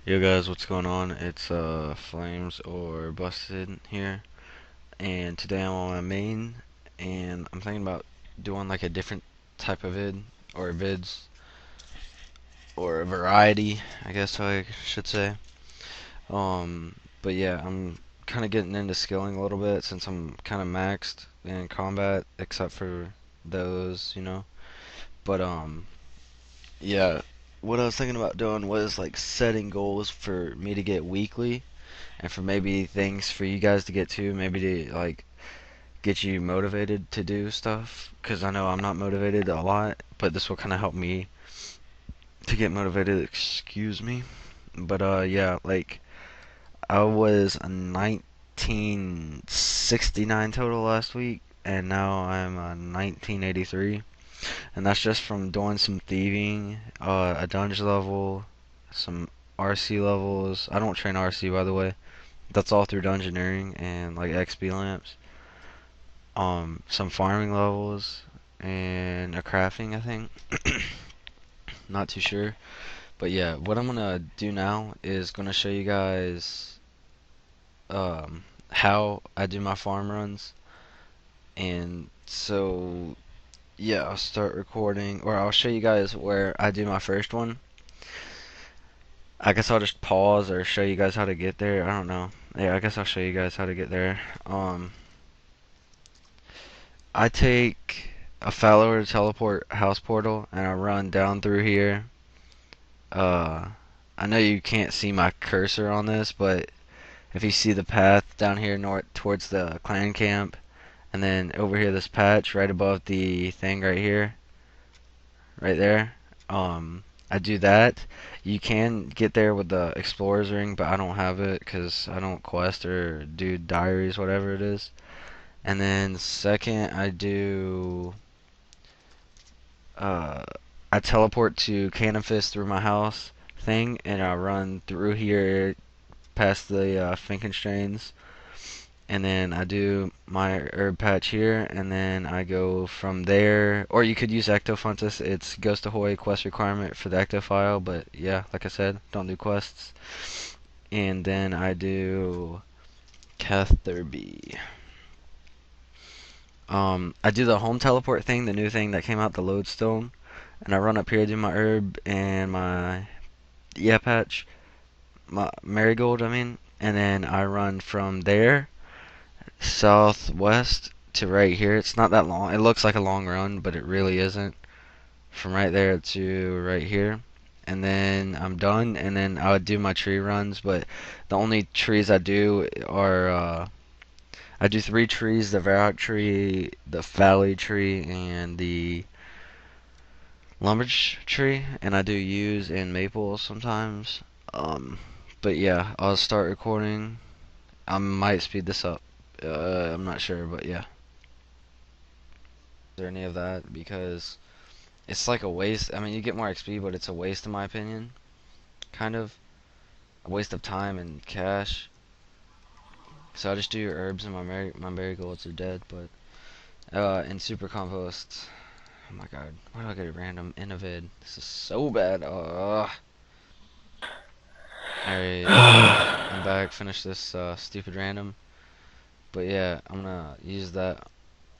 Yo guys, what's going on? It's Flames or Busted here, and today I'm on my main, and I'm thinking about doing like a different type of vid, or vids, or a variety, I guess I should say. But yeah, I'm kind of getting into skilling a little bit since I'm kind of maxed in combat, except for those. But yeah, what I was thinking about doing was like setting goals for me to get weekly and for maybe things for you guys to get to, maybe to like get you motivated to do stuff. Because I know I'm not motivated a lot, but this will kind of help me to get motivated. Excuse me. But yeah, like I was a 1969 total last week, and now I'm a 1983, and that's just from doing some thieving, a dungeon level, some RC levels. I don't train RC, by the way. That's all through dungeoneering and like XP lamps. Some farming levels and a crafting, I think. Not too sure. But yeah, what I'm gonna do now is gonna show you guys how I do my farm runs. And so yeah, I'll start recording, or I'll show you guys where I do my first one. I guess I'll just pause or show you guys how to get there. I don't know. Yeah, I guess I'll show you guys how to get there. I take a Fowler teleport house portal and I run down through here. Uh, I know you can't see my cursor on this, but if you see the path down here north towards the clan camp, and then over here this patch right above the thing right here, right there, I do that. You can get there with the explorer's ring, but I don't have it because I don't quest or do diaries, whatever it is. And then second, uh, I teleport to Cannon Fist through my house thing, and I run through here past the Finkenstrains, and then I do my herb patch here, and then I go from there. Or you could use Ectofuntus. It's Ghost Ahoy quest requirement for the Ecto file, but yeah, like I said, don't do quests. And then I do Catherby. I do the home teleport thing, the new thing that came out, the lodestone, and I run up here, do my herb and my patch, my marigold, I mean, and then I run from there southwest to right here. It's not that long. It looks like a long run, but it really isn't. From right there to right here. And then I'm done, and then I would do my tree runs, but the only trees I do are I do three trees: the Varrock tree, the Valley tree, and the Lumberch tree, and I do yews and maple sometimes. Um, but yeah, I'll start recording. I might speed this up. I'm not sure, but yeah. Or any of that because it's like a waste. I mean, you get more XP, but it's a waste in my opinion. Kind of a waste of time and cash. So I just do your herbs and my marigolds are dead, but and super compost. Oh my god, why do I get a random in a vid? This is so bad. Alright, I'm back. Finish this stupid random. But yeah, I'm gonna use that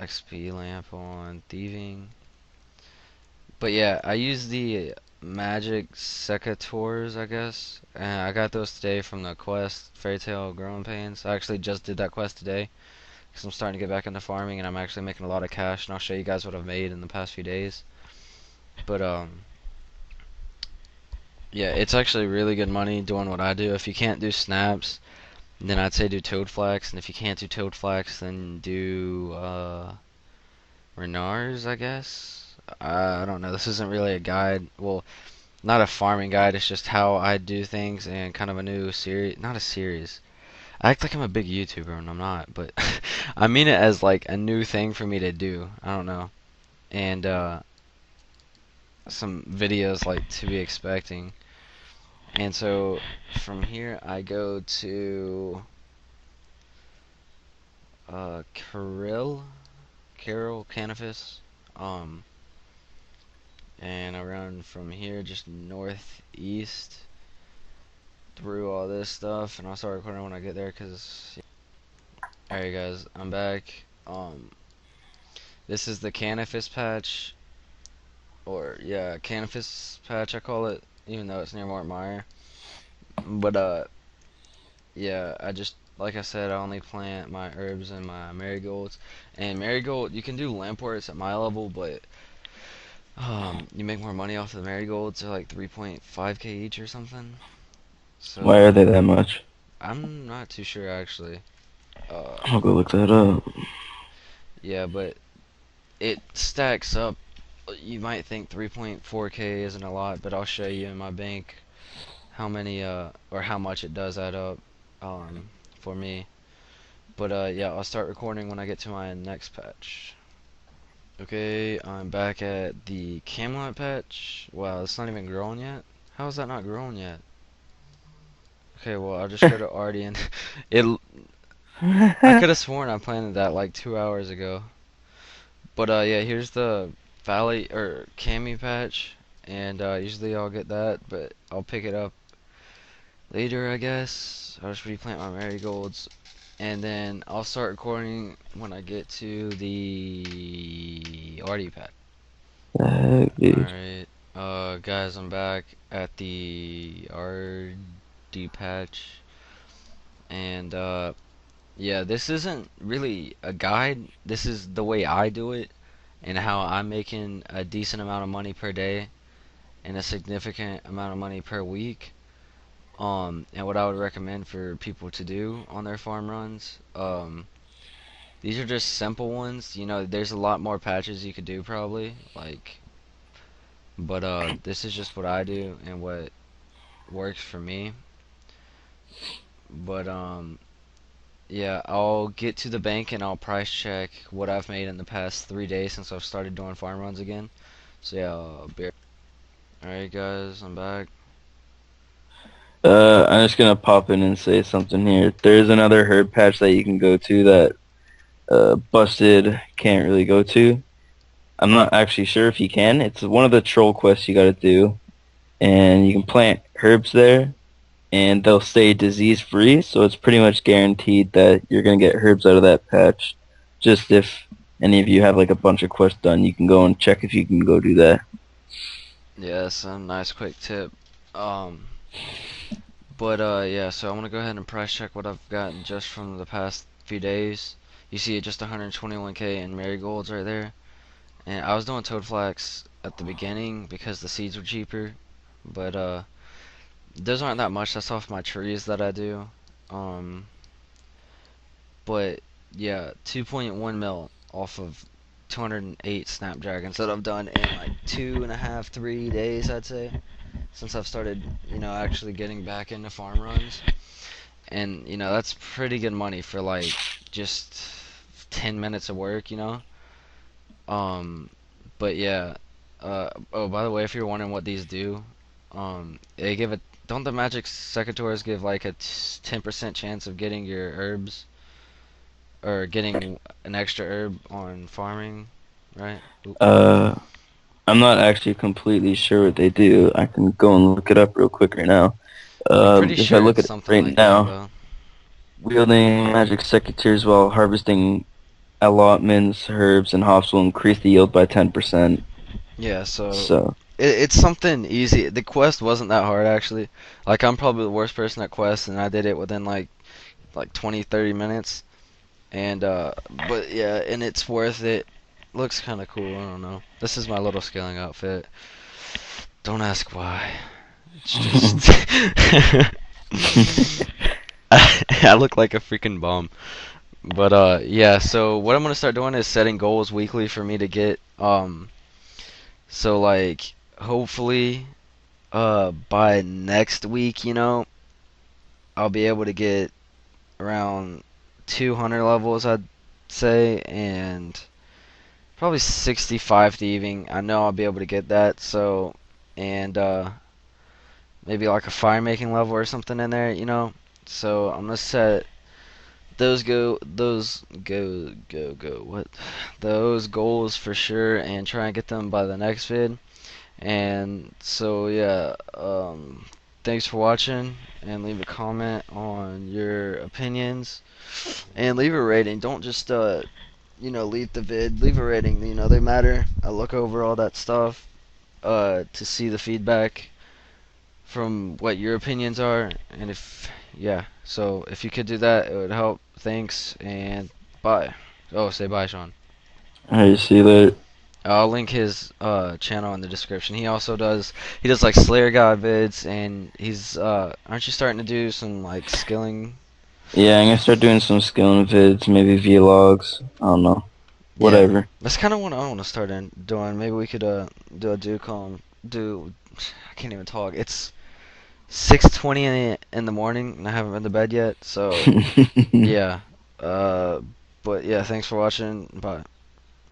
XP lamp on thieving. But yeah, I use the magic secateurs, I guess. And I got those today from the quest, Fairy Tale Growing Pains. I actually just did that quest today because I'm starting to get back into farming and I'm actually making a lot of cash. And I'll show you guys what I've made in the past few days. But yeah, it's actually really good money doing what I do. If you can't do snaps, then I'd say do toad flax. And if you can't do toad flax, then do Renars, I guess. I don't know. This isn't really a guide. Well, not a farming guide, it's just how I do things and kind of a new series. Not a series. I act like I'm a big YouTuber and I'm not, but I mean it as like a new thing for me to do. I don't know. And some videos like to be expecting. And so from here I go to Carroll Canifis. Um and I run from here just northeast through all this stuff, and I'll start recording when I get there. Cause alright, guys, I'm back. This is the Canifis patch, or yeah, Canifis patch I call it, even though it's near Mort Meyer. But yeah, I just like I said, I only plant my herbs and my marigolds. And marigold, you can do lampworts at my level, but you make more money off of the marigolds. They're like 3.5k each or something. Why So are they that much? I'm not too sure actually. Uh, I'll go look that up. yeah, but it stacks up. You might think 3.4k isn't a lot, but I'll show you in my bank how many or how much it does add up for me. But yeah, I'll start recording when I get to my next patch. Okay, I'm back at the Camelot patch. Wow, it's not even growing yet. How is that not growing yet? Okay, well I'll just go to Artie and it. I could have sworn I planted that like 2 hours ago. But yeah, here's the Valley or Cami patch, and usually I'll get that, but I'll pick it up later, I guess. I'll just replant my marigolds, and then I'll start recording when I get to the Artie patch. The heck, dude. Alright, guys, I'm back at the RD patch, and yeah, this isn't really a guide. This is the way I do it, and how I'm making a decent amount of money per day and a significant amount of money per week. And what I would recommend for people to do on their farm runs. These are just simple ones. You know, there's a lot more patches you could do probably, like, but this is just what I do and what works for me. But yeah, I'll get to the bank and I'll price check what I've made in the past 3 days since I've started doing farm runs again. So yeah, I'll be alright, guys, I'm back. I'm just gonna pop in and say something here. There's another herb patch that you can go to that Busted can't really go to. I'm not actually sure if you can. It's one of the troll quests you gotta do, and you can plant herbs there, and they'll stay disease free. So it's pretty much guaranteed that you're gonna get herbs out of that patch. Just if any of you have like a bunch of quests done, you can go and check if you can go do that. Yeah, that's a nice quick tip. Um, but yeah, so I'm gonna go ahead and price check what I've gotten just from the past few days. You see it just 121k in marigolds right there. And I was doing toad flax at the beginning because the seeds were cheaper, but those aren't that much. That's off my trees that I do. Um, but yeah, 2.1 mil off of 208 snapdragons that I've done in like 2.5, 3 days, I'd say, since I've started, actually getting back into farm runs. And that's pretty good money for like just 10 minutes of work. Um, but yeah. Oh, by the way, if you're wondering what these do, they give a don't the magic secateurs give like a 10% chance of getting your herbs or getting an extra herb on farming, right? Oop. Uh, I'm not actually completely sure what they do. I can go and look it up real quick right now. I'm pretty If I sure look it's at it something right like that now, though. wielding magic secateurs while harvesting allotments, herbs, and hops will increase the yield by 10%. Yeah, so So, it's something easy. The quest wasn't that hard actually. Like I'm probably the worst person at quests, and I did it within like 20, 30 minutes. And but yeah, and it's worth it. Looks kind of cool. I don't know. This is my little scaling outfit. Don't ask why. It's just I look like a freaking bum. But yeah, so what I'm gonna start doing is setting goals weekly for me to get so like hopefully by next week, I'll be able to get around 200 levels, I'd say, and probably 65 thieving. I know I'll be able to get that. So, and maybe like a fire making level or something in there. So I'm gonna set those what those goals for sure, and try and get them by the next vid. And so yeah, thanks for watching, and leave a comment on your opinions and leave a rating. Don't just leave the vid. Leave a rating. They matter. I look over all that stuff to see the feedback from what your opinions are, and so if you could do that, it would help. Thanks and bye. Oh, say bye, Sean. I see you later. I'll link his channel in the description. He does like Slayer God vids, and he's aren't you starting to do some like skilling? Yeah, I'm gonna start doing some skilling vids, maybe vlogs. I don't know. Yeah, Whatever. that's kind of what I want to start doing. Maybe we could do a do call do. I can't even talk. It's 6:20 in the morning, and I haven't been to bed yet. So yeah, uh, but yeah, thanks for watching. Bye.